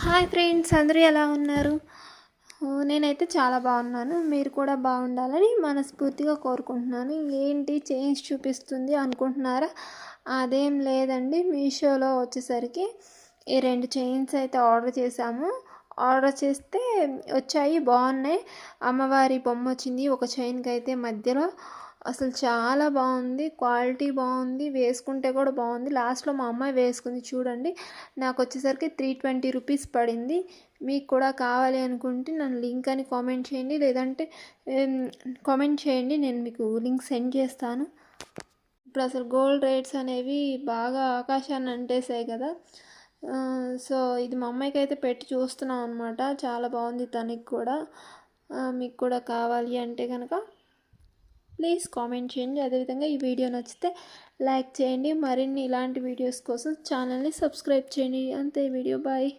Hi friends, అందరూ ఎలా ఉన్నారు? నేనైతే చాలా బాగున్నాను. మీరు కూడా బాగుండాలని మనస్ఫూర్తిగా కోరుకుంటున్నాను. ఏంటి చేంజ్ చూపిస్తుంది అనుకుంటున్నారా? అదేం లేదండి. మీషోలో వచ్చేసరికి ఈ 2 చైన్స్ అయితే ఆర్డర్ చేశాము. ఆర్డర్ చేస్తే వచ్చాయి, బాగున్నాయి. అమ్మవారి బొమ్మ వచ్చింది ఒక చైన్కి అయితే మధ్యలో. అసలు చాలా బాగుంది, క్వాలిటీ బాగుంది, వేసుకుంటే కూడా బాగుంది. లాస్ట్లో మా అమ్మాయి వేసుకుంది చూడండి. నాకు వచ్చేసరికి 320 రూపీస్ పడింది. మీకు కూడా కావాలి అనుకుంటే నన్ను లింక్ అని కామెంట్ చేయండి, లేదంటే కామెంట్ చేయండి, నేను మీకు లింక్ సెండ్ చేస్తాను. ఇప్పుడు అసలు గోల్డ్ రేట్స్ అనేవి బాగా ఆకాశాన్ని అంటేసాయి కదా. సో ఇది మా అమ్మాయికి అయితే పెట్టి చూస్తున్నాం అనమాట. చాలా బాగుంది తనకి కూడా. మీకు కూడా కావాలి అంటే కనుక ప్లీజ్ కామెంట్ చేయండి. అదేవిధంగా ఈ వీడియో నచ్చితే లైక్ చేయండి. మరిన్ని ఇలాంటి వీడియోస్ కోసం ఛానల్ని సబ్స్క్రైబ్ చేయండి. అంతే, వీడియో బాయ్.